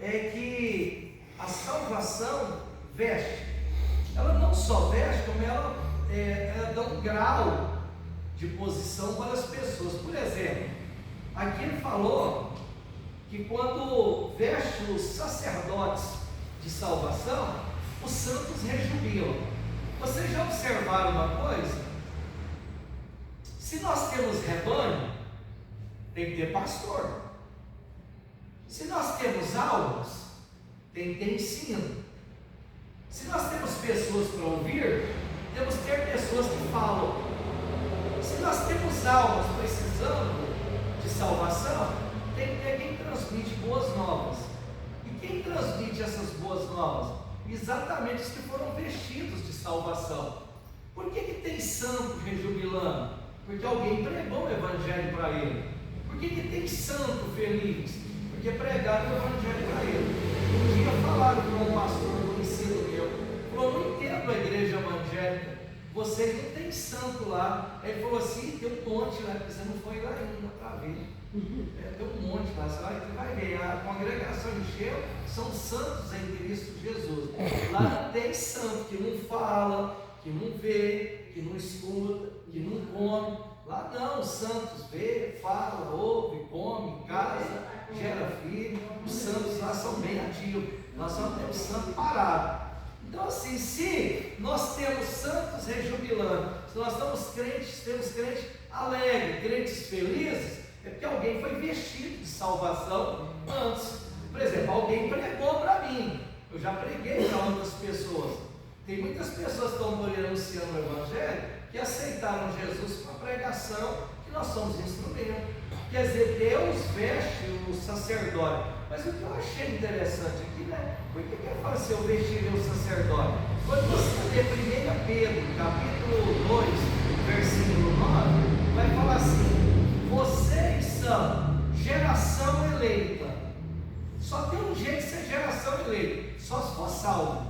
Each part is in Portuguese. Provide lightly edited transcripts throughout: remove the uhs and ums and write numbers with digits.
é que a salvação veste. Ela não só veste, como ela dá um grau de posição para as pessoas. Por exemplo, aqui ele falou que quando veste os sacerdotes de salvação, os santos rejubilam. Vocês já observaram uma coisa? Se nós temos rebanho, tem que ter pastor. Se nós temos aulas, tem que ter ensino. Se nós temos pessoas para ouvir, temos que ter pessoas que falam. Se nós temos almas precisando de salvação, tem que ter quem transmite boas novas. E quem transmite essas boas novas? Exatamente os que foram vestidos de salvação. Por que tem santo rejubilando? Porque alguém pregou o evangelho para ele. Por que tem santo feliz? Porque pregaram o evangelho para ele. Um dia falaram para um pastor conhecido meu, falou: não entendo a igreja evangélica, vocês não têm santo lá. Ele falou assim: tem um monte lá, você não foi lá ainda para ver. Tem um monte lá, você vai ver, a congregação encheu, são santos em Cristo Jesus. Lá não tem santo que não fala, que não vê, que não escuta, que não come. Lá não, os santos vê, fala, ouve, come, casa, gera filho. Os santos lá são bem ativos, nós só temos santo parado. Então assim, se nós temos santos rejubilando, se nós temos crentes alegres, crentes felizes, é porque alguém foi vestido de salvação antes. Por exemplo, alguém pregou para mim, eu já preguei para outras pessoas. Tem muitas pessoas que estão anunciando o evangelho, que aceitaram Jesus com a pregação, que nós somos instrumentos. Quer dizer, Deus veste o sacerdote. Mas o que eu achei interessante aqui, né? Por que ele fala assim: eu vestirei o sacerdote? Quando você lê 1 Pedro, capítulo 2, versículo 9, vai falar assim: vocês são geração eleita. Só tem um jeito de ser geração eleita, só se for salvo.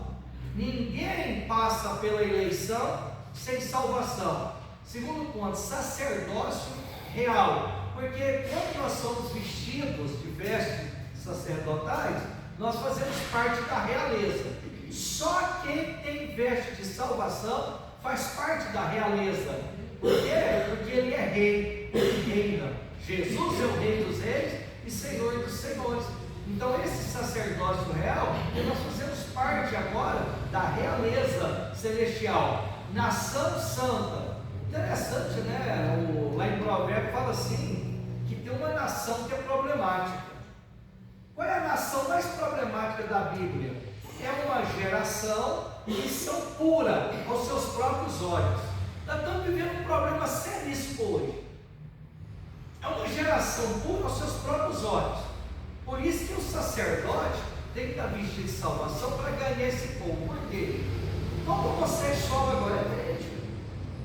Ninguém passa pela eleição sem salvação. Segundo ponto, sacerdócio real. Porque quando nós somos vestidos de vestes sacerdotais, nós fazemos parte da realeza. Só quem tem veste de salvação faz parte da realeza. Por quê? Porque ele é rei, ele reina. Jesus é o rei dos reis e senhor dos senhores. Então esse sacerdócio real, nós fazemos parte agora da realeza celestial, nação santa. Interessante, né? Lá em Provérbios fala assim, que tem uma nação que é problemática. Qual é a nação mais problemática da Bíblia? É uma geração que são pura aos seus próprios olhos. Nós estamos vivendo um problema seríssimo hoje. É uma geração pura aos seus próprios olhos. Por isso que o sacerdote tem que estar vestido de salvação para ganhar esse povo. Por quê? Todo homossexual agora é crente.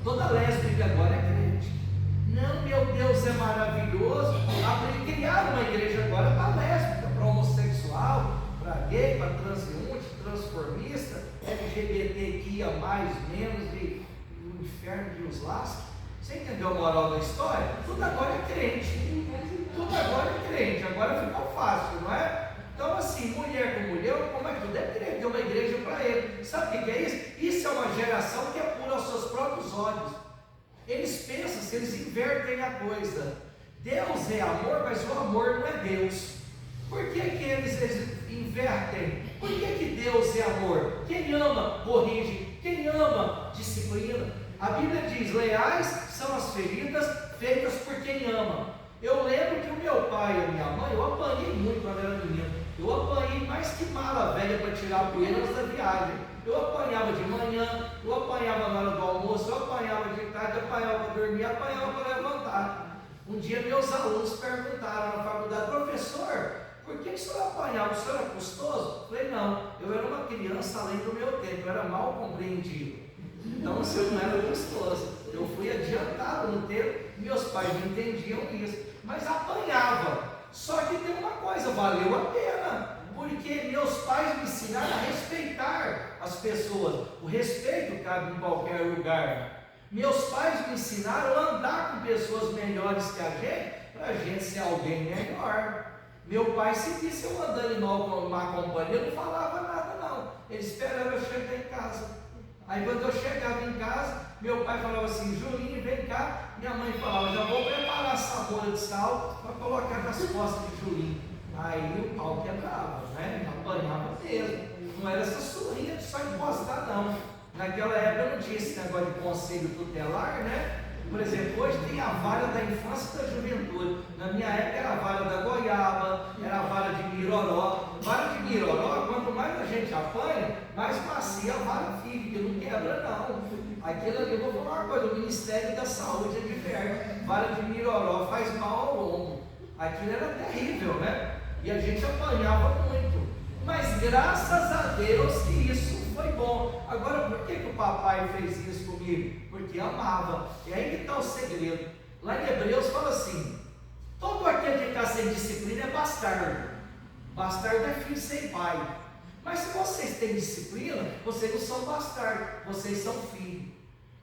Toda lésbica agora é crente. Não, meu Deus, é maravilhoso. Criaram uma igreja agora para lésbica, para homossexual, para gay, para transeunte, transformista, LGBTQIA, menos, e o inferno de os lascos. Você entendeu a moral da história? Tudo agora é crente. Tudo agora é crente. Agora ficou fácil, não é? Então assim, mulher com mulher, como é que tu deve ter uma igreja para ele? Sabe o que é isso? Isso é uma geração que é pura aos seus próprios olhos. Eles pensam, se eles invertem a coisa. Deus é amor, mas o amor não é Deus. Por que eles invertem? Por que Deus é amor? Quem ama, corrige. Quem ama, disciplina. A Bíblia diz: leais são as feridas feitas por quem ama. Eu lembro que o meu pai e a minha mãe, eu apanhei muito quando era menino. Eu apanhei mais que mala velha para tirar a poeira antes da viagem. Eu apanhava de manhã, eu apanhava na hora do almoço, eu apanhava de tarde, eu apanhava para dormir, apanhava para levantar. Um dia meus alunos perguntaram na faculdade: professor, por que o senhor apanhava? O senhor era custoso? Eu falei: não, eu era uma criança além do meu tempo, eu era mal compreendido. Então o senhor não era custoso. Eu fui adiantado no tempo, meus pais não entendiam isso, mas apanhava. Só que tem uma coisa, valeu a pena, porque meus pais me ensinaram a respeitar as pessoas. O respeito cabe em qualquer lugar. Meus pais me ensinaram a andar com pessoas melhores que a gente, para a gente ser alguém melhor. Meu pai, se visse eu andando em má companhia, não falava nada não. Ele esperava eu chegar em casa. Aí quando eu chegava em casa, meu pai falava assim, Julinho, vem cá. Minha mãe falava, já vou preparar a cebola de sal para colocar nas costas de Julinho. Aí o pau quebrava, né? Apanhava mesmo. Não era essa surrinha de só encostar não. Naquela época não tinha esse negócio de conselho tutelar, né? Por exemplo, hoje tem a vara da infância e da juventude. Na minha época era a vara da goiaba, era a vara de miroró. Vara de miroró, quanto mais a gente apanha, mais macia a vara fica, que não quebra não. Aquilo ali, eu vou falar uma coisa, o Ministério da Saúde adverte. Vara de miroró faz mal ao ombro. Aquilo era terrível, né? E a gente apanhava muito. Mas graças a Deus que isso foi bom. Agora, por que o papai fez isso comigo? Porque amava. E aí que está o segredo. Lá em Hebreus fala assim: todo aquele que está sem disciplina é bastardo. Bastardo é filho sem pai. Mas se vocês têm disciplina, vocês não são bastardos, vocês são filhos.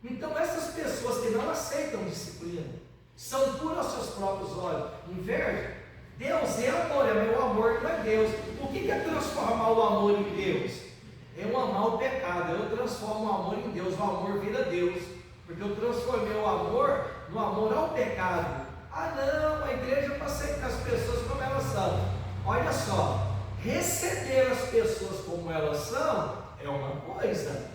Então essas pessoas que não aceitam disciplina, são puras aos seus próprios olhos, inveja. Deus é amor, é meu amor, não é Deus. O que é transformar o amor em Deus? É um amar o pecado. Eu transformo o amor em Deus, o amor vira Deus, porque eu transformei o amor no amor ao pecado. Ah não, a igreja é para aceitar as pessoas como elas são. Olha só, receber as pessoas como elas são é uma coisa,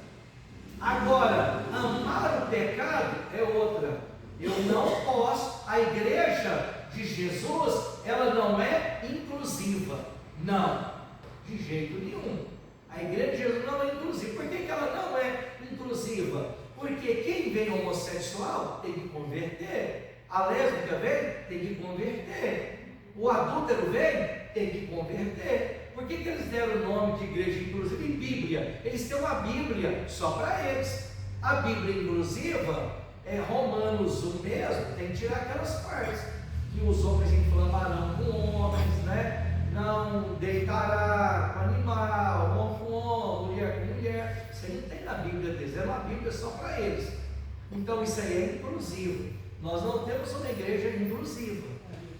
agora amar o pecado é outra. Eu não posso, a igreja de Jesus, ela não é inclusiva, não, de jeito nenhum. A igreja de Jesus não é inclusiva. Por que ela não é inclusiva? Porque quem vem homossexual tem que converter, a lésbica vem, tem que converter, o adúltero vem, tem que converter. Por que eles deram o nome de igreja inclusiva? Em Bíblia, eles têm uma Bíblia só para eles. A Bíblia inclusiva é Romanos 1 mesmo, tem que tirar aquelas partes que os homens inflamarão com homens, né? Não deitará com animal, homem com homem, mulher com mulher. Isso aí não tem na Bíblia deles, é uma Bíblia só para eles. Então isso aí é inclusivo. Nós não temos uma igreja inclusiva,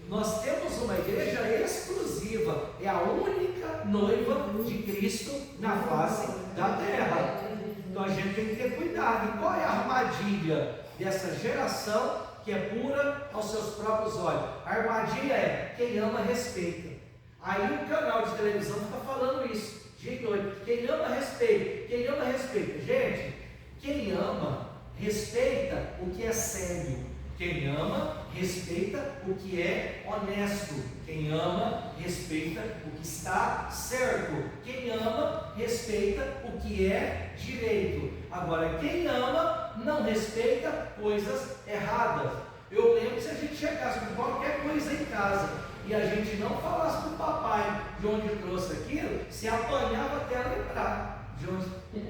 nós temos uma igreja exclusiva. É a única noiva de Cristo na face da terra. Então a gente tem que ter cuidado. E qual é a armadilha dessa geração que é pura aos seus próprios olhos? A armadilha é: quem ama, respeita. Aí o canal de televisão está falando isso, dia e noite. Quem ama, respeita. Quem ama, respeita. Gente, quem ama, respeita o que é sério. Quem ama, respeita o que é honesto. Quem ama, respeita o que está certo. Quem ama, respeita o que é direito. Agora, quem ama, não respeita coisas erradas. Eu lembro, se a gente chegasse com qualquer coisa em casa e a gente não falasse para o papai de onde trouxe aquilo, se apanhava até lembrar de onde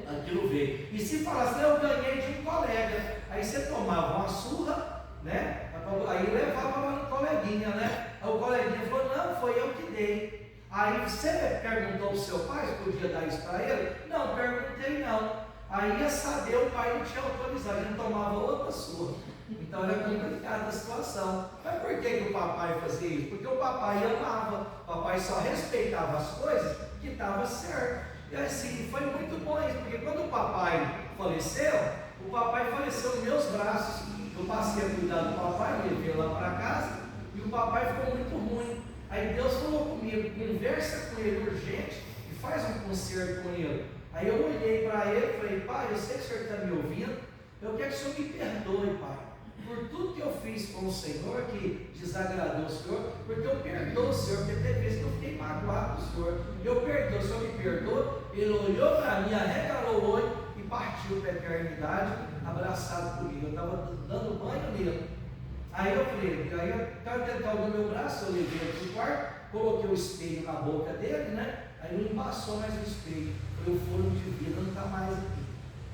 aquilo veio. E se falasse: eu ganhei de um colega, aí você tomava uma surra, né? Aí levava lá no coleguinha, né? Aí o coleguinha falou: não, foi eu que dei. Aí você perguntou para o seu pai se podia dar isso para ele? Não, perguntei não. Aí ia saber, o pai não tinha autorizado, ele tomava outra surra. Então era complicada a situação. Mas por que o papai fazia isso? Porque o papai amava, o papai só respeitava as coisas que estavam certas. E assim, foi muito bom isso, porque quando o papai faleceu nos meus braços. Eu passei a cuidar do papai, levei lá para casa, e o papai ficou muito ruim. Aí Deus falou comigo: conversa com ele urgente e faz um concerto com ele. Aí eu olhei para ele e falei: pai, eu sei que o senhor está me ouvindo, eu quero que o senhor me perdoe, pai, por tudo que eu fiz com o Senhor que desagradou o Senhor, porque eu perdoo o Senhor, porque teve vezes que eu fiquei magoado com o Senhor. Eu perdoo, o Senhor me perdoa. Ele olhou para mim, arregalou o olho e partiu para a eternidade, abraçado comigo. Eu estava dando banho nele. Aí eu falei, aí eu estava tentando no meu braço, eu levei ele para o quarto, coloquei o espelho na boca dele, né? Aí não embaçou mais o espelho. Falei: o fôlego de vida não está mais aqui.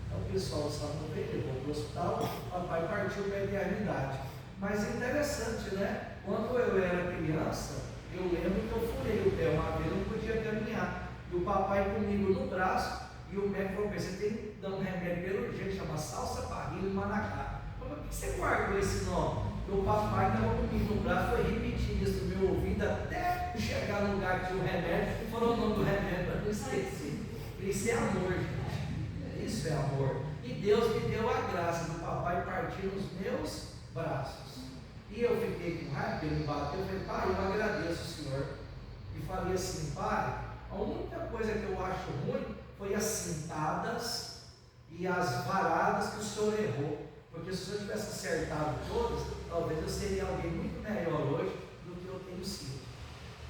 Então o pessoal só não veio, levou para o hospital, o papai partiu para a eternidade. Mas é interessante, né? Quando eu era criança, eu lembro que eu furei o pé uma vez, eu não podia caminhar. E o papai comigo no braço, e o médico falou: você tem que dar um remédio pelo jeito, chama salsa parrilha e manacá. Eu falei: por que você guardou esse nome? O papai estava comigo no braço, foi repetindo isso no meu ouvido até chegar no lugar que tinha um remédio e falou o nome do remédio para não esquecer. Isso é amor, gente. Isso é amor. E Deus me deu a graça do papai partir nos meus braços. E eu fiquei com raiva, ele me bateu, eu falei, pai, eu agradeço o senhor. E falei assim, pai, a única coisa que eu acho ruim foi as cintadas e as varadas que o senhor errou. Porque se o senhor tivesse acertado todas, talvez eu seria alguém muito melhor hoje do que eu tenho sido.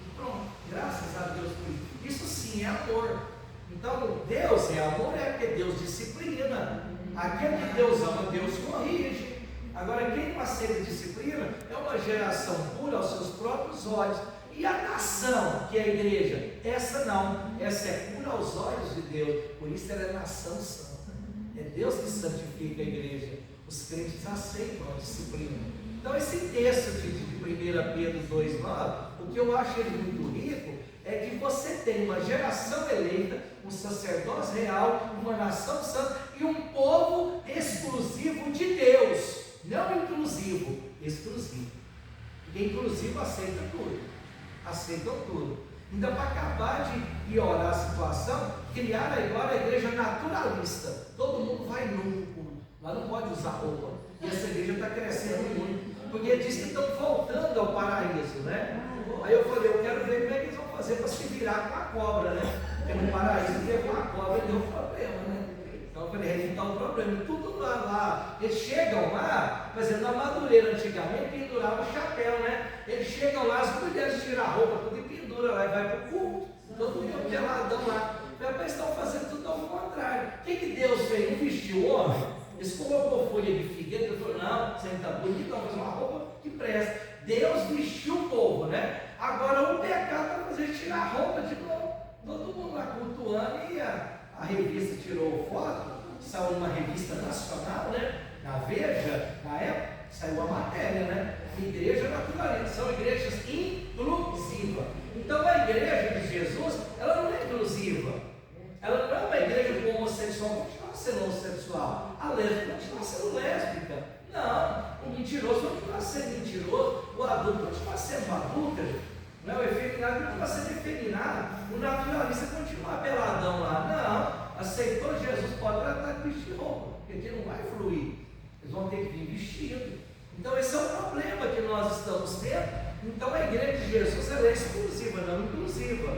E pronto, graças a Deus por isso. Isso sim é amor. Então, Deus é amor, é porque Deus disciplina. Aquele que Deus ama, Deus corrige. Agora, quem não aceita disciplina é uma geração pura aos seus próprios olhos. E a nação, que é a igreja, essa não, essa é pura aos olhos de Deus. Por isso ela é nação santa. É Deus que santifica a igreja. Os crentes aceitam a disciplina. Então, esse texto de 1 Pedro 2,9, o que eu acho ele muito rico é que você tem uma geração eleita, um sacerdócio real, uma nação santa e um povo exclusivo de Deus. Não inclusivo, exclusivo. Porque inclusivo aceita tudo. Aceitam tudo. Ainda para acabar de piorar a situação, criaram agora a igreja naturalista. Todo mundo vai nu. Lá não pode usar roupa. E essa igreja está crescendo muito. Porque diz que estão voltando ao paraíso, né? Aí eu falei, eu quero ver como é que eles vão fazer para se virar com a cobra, né? Porque no paraíso teve uma cobra e deu problema, né? Então eu falei, aí está o problema. Tudo lá. Eles chegam lá, por exemplo, na Madureira antigamente pendurava o chapéu, né? Eles chegam lá, as mulheres tiram a roupa, tudo e pendura lá e vai para o culto. Todo mundo peladão lá. Eles estão fazendo tudo ao contrário. O que Deus fez? Não vestiu o homem? Eles colocou folha de figueira, ele falou, não, você está bonito, vamos fazer uma roupa que presta. Deus vestiu o povo, né? Agora o pecado vai fazer tirar a roupa de novo. Todo mundo lá cultuando e a revista tirou foto, saiu uma revista nacional, né? Na Veja, na época, saiu a matéria, né? Igreja naturalista, são igrejas inclusivas. Então a igreja de Jesus, ela não é inclusiva. Ela não é uma igreja com homossexual, continua sendo homossexual. A lésbica continua sendo lésbica. Não, o mentiroso continua sendo mentiroso. O adulto continua sendo adulto. Não, o efeminado continua sendo efeminado. O naturalista continua peladão lá. Não, aceitou Jesus, pode tratar de vestir roupa, porque aqui não vai fluir. Eles vão ter que vir vestido. Então esse é o problema que nós estamos tendo. Então a igreja de Jesus ela é exclusiva, não inclusiva.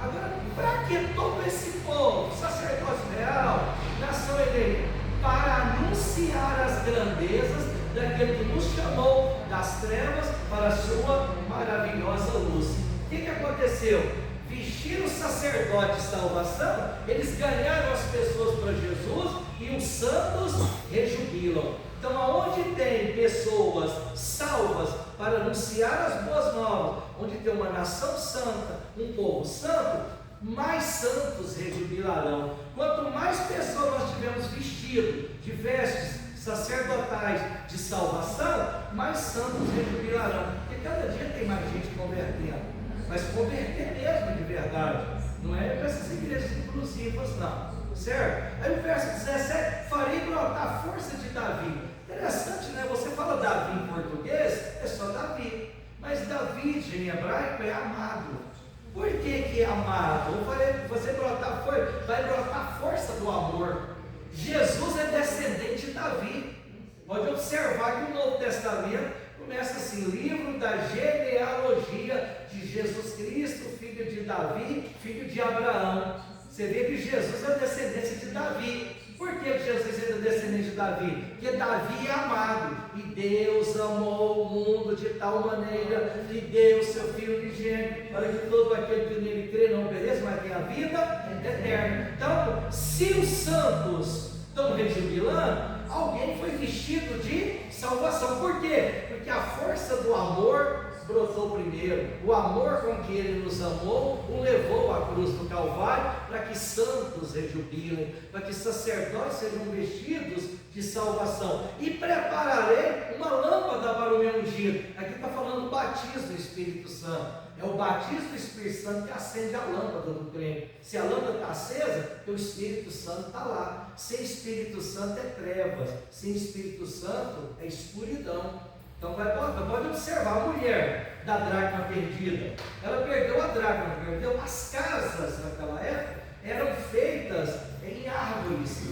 Agora, para que todo esse povo, sacerdócio real, nação eleita, para anunciar as grandezas daquele que nos chamou das trevas para a sua maravilhosa luz. O que aconteceu? Vestiram o sacerdote de salvação, eles ganharam as pessoas para Jesus e os santos rejubilam. Então, aonde tem pessoas salvas para anunciar as boas novas, onde tem uma nação santa, um povo santo, mais santos rejubilarão. Quanto mais pessoas nós tivermos vestido de vestes sacerdotais de salvação, mais santos rejubilarão. Porque cada dia tem mais gente convertendo, mas converter mesmo de verdade, não é para essas igrejas inclusivas, não. Certo? Aí o verso 17, farei brotar a força de Davi. Interessante, né? Você fala Davi em português, é só Davi. Mas Davi em hebraico é amado. Por que é amado? Eu falei, você brotar força, vai brotar a força do amor. Jesus é descendente de Davi. Pode observar que o Novo Testamento começa assim, livro da genealogia de Jesus Cristo, filho de Davi, filho de Abraão. Você vê que Jesus é descendente de Davi. Por que Jesus é descendente de Davi? Porque Davi é amado. E Deus amou o mundo de tal maneira que deu o seu Filho unigênito para que todo aquele que nele crê não pereça, mas tenha vida eterna. Então, se os santos estão rejubilando, alguém foi vestido de salvação. Por quê? Porque a força do amor brotou primeiro. O amor com que ele nos amou o levou à cruz do Calvário para que santos rejubilem, para que sacerdotes sejam vestidos de salvação. E prepararei uma lâmpada para o meu ungido. Aqui está falando do batismo do Espírito Santo. É o batismo do Espírito Santo que acende a lâmpada do crente. Se a lâmpada está acesa, porque o Espírito Santo está lá. Sem Espírito Santo é trevas. Sem Espírito Santo é escuridão. Então pode observar, a mulher da dracma perdida, ela perdeu a dracma, perdeu as casas naquela época, eram feitas em árvores,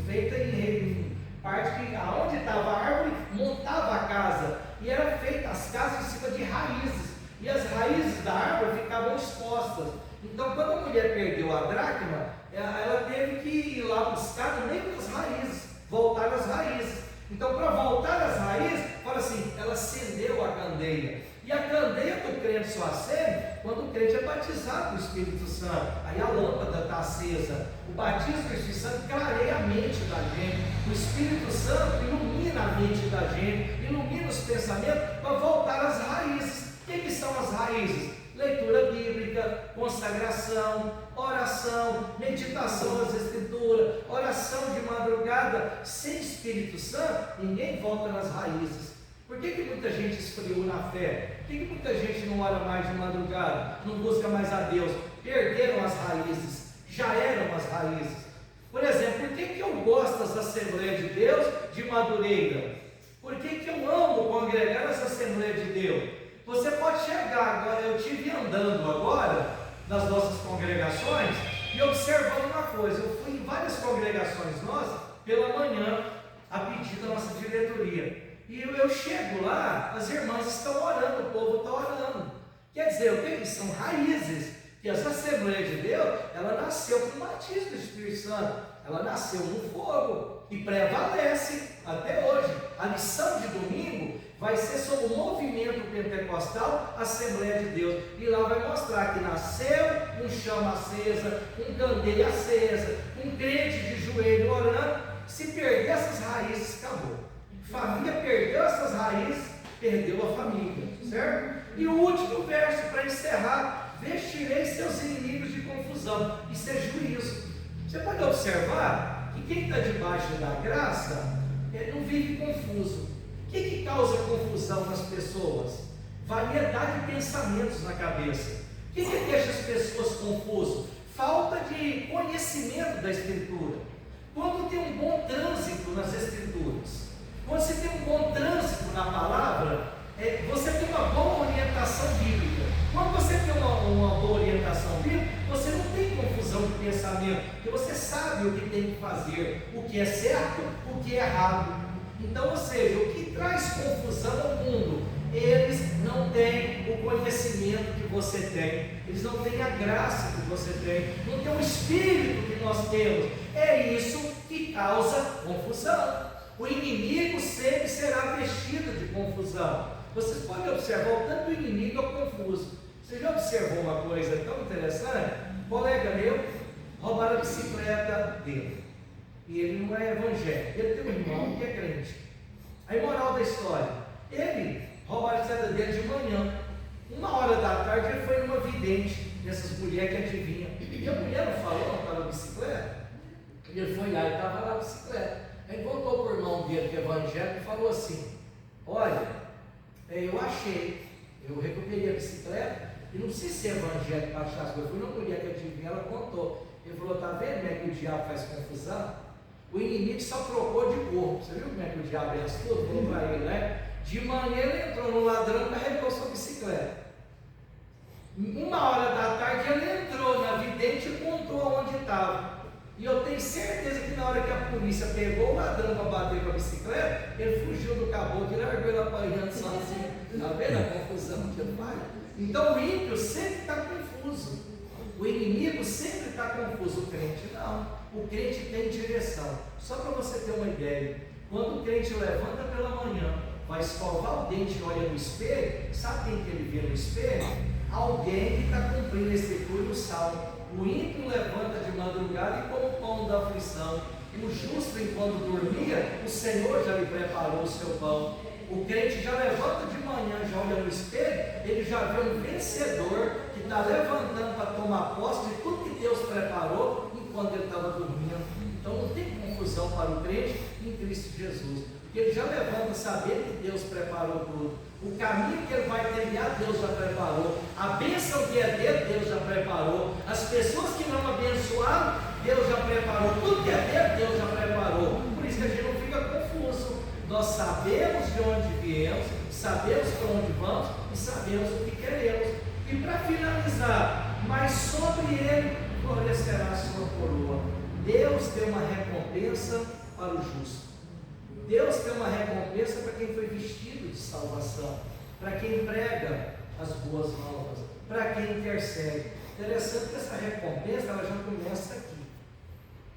feitas em parte que aonde estava a árvore, montava a casa, e era feita as casas em cima de raízes, e as raízes da árvore ficavam expostas. Então quando a mulher perdeu a dracma, ela teve que ir lá buscar no meio das raízes, voltar às raízes. Então, para voltar às raízes, fala assim, ela acendeu a candeia. E a candeia do crente só acende quando o crente é batizado do Espírito Santo. Aí a lâmpada está acesa. O batismo do Espírito Santo clareia a mente da gente. O Espírito Santo ilumina a mente da gente, ilumina os pensamentos para voltar às raízes. O que são as raízes? Leitura bíblica, consagração, oração, meditação das Escrituras, oração de madrugada. Sem Espírito Santo, ninguém volta nas raízes. Por que muita gente esfriou na fé? Por que muita gente não ora mais de madrugada, não busca mais a Deus? Perderam as raízes, já eram as raízes. Por exemplo, por que eu gosto das Assembleias de Deus de Madureira? Por que eu amo congregar nas Assembleias de Deus? Você pode chegar agora, eu estive andando agora nas nossas congregações e observando uma coisa. Eu fui em várias congregações nossas pela manhã, a pedido da nossa diretoria. E eu chego lá, as irmãs estão orando, o povo está orando. Quer dizer, o que são raízes? Que essa Assembleia de Deus, ela nasceu com o batismo do Espírito Santo. Ela nasceu no fogo e prevalece até hoje. A lição de domingo vai ser sobre o movimento pentecostal, Assembleia de Deus, e lá vai mostrar que nasceu um chama acesa, um candeia acesa, um crente de joelho orando. Se perder essas raízes, acabou. Família perdeu essas raízes, perdeu a família, certo? E o último verso para encerrar: vestirei seus inimigos de confusão. Isso é juízo. Você pode observar que quem está debaixo da graça, ele não vive confuso. O que causa confusão nas pessoas? Variedade de pensamentos na cabeça. O que deixa as pessoas confusas? Falta de conhecimento da Escritura. Quando tem um bom trânsito nas Escrituras, quando você tem um bom trânsito na palavra, você tem uma boa orientação bíblica. Quando você tem uma boa orientação bíblica, você não tem confusão de pensamento, porque você sabe o que tem que fazer, o que é certo, o que é errado. Então, ou seja, o que traz confusão ao mundo, eles não têm o conhecimento que você tem, eles não têm a graça que você tem, não tem o Espírito que nós temos. É isso que causa confusão. O inimigo sempre será vestido de confusão. Vocês podem observar, o tanto do inimigo é confuso. Você já observou uma coisa tão interessante? Um colega meu roubaram a bicicleta dele. E ele não é evangélico, ele tem um irmão que é crente. Aí, moral da história: ele roubaram a bicicleta dele de manhã. 1h da tarde ele foi numa vidente, dessas mulheres que adivinham. E a mulher não falou, não estava na bicicleta. Ele foi lá e estava lá na bicicleta. Aí voltou para o irmão dele, que é evangélico, e falou assim: olha, eu achei, eu recuperei a bicicleta, e não sei se é evangélico para achar as coisas. Eu fui numa mulher que adivinha, ela contou. Ele falou: tá vendo como é que o diabo faz confusão? O inimigo só trocou de corpo. Você viu como é que o diabo é astuto? Falou para ele, né? De manhã ele entrou no ladrão e carregou sua bicicleta. 1h da tarde ele entrou na vidente e contou onde estava. E eu tenho certeza que na hora que a polícia pegou o ladrão para bater com a bicicleta, ele fugiu do caboclo e largou ele apanhando sozinho. Está vendo a confusão que ele faz? Então o ímpio sempre está confuso. O inimigo sempre está confuso. O crente não. O crente tem direção. Só para você ter uma ideia, quando o crente levanta pela manhã, vai escovar o dente e olha no espelho, sabe quem que ele vê no espelho? Alguém que está cumprindo a Escritura e o Salmo. O ímpio levanta de madrugada e come o pão da aflição. O justo, enquanto dormia, o Senhor já lhe preparou o seu pão. O crente já levanta de manhã, já olha no espelho, ele já vê um vencedor que está levantando para tomar posse de tudo que Deus preparou enquanto ele estava dormindo. Então não tem confusão para o crente em Cristo Jesus, porque ele já levanta sabendo que Deus preparou tudo. O caminho que ele vai trilhar, Deus já preparou. A bênção que é dele, Deus já preparou. As pessoas que não abençoaram, Deus já preparou. Tudo que é dele, Deus já preparou. Por isso que a gente não fica confuso. nós sabemos de onde viemos, sabemos para onde vamos e sabemos o que queremos. E para finalizar, mas sobre ele florescerá a sua coroa. Deus tem uma recompensa para o justo. Deus tem uma recompensa para quem foi vestido de salvação, para quem prega as boas novas, para quem intercede. Interessante que essa recompensa ela já começa aqui.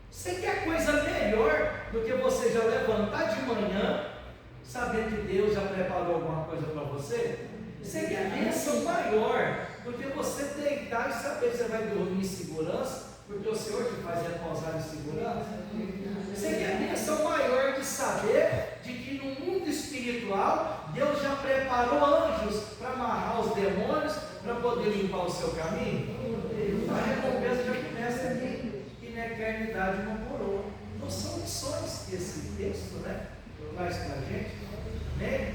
Você quer coisa melhor do que você já levantar de manhã, sabendo que Deus já preparou alguma coisa para você? Você quer bênção maior do que você deitar e saber que você vai dormir em segurança, porque o Senhor te faz repousar em segurança? Você quer bênção maior de saber de que no mundo espiritual Deus já preparou anjos para amarrar os demônios, para poder limpar o seu caminho? Então a recompensa já começa aqui, e na eternidade uma coroa. Então são lições que esse texto, traz para a gente, né?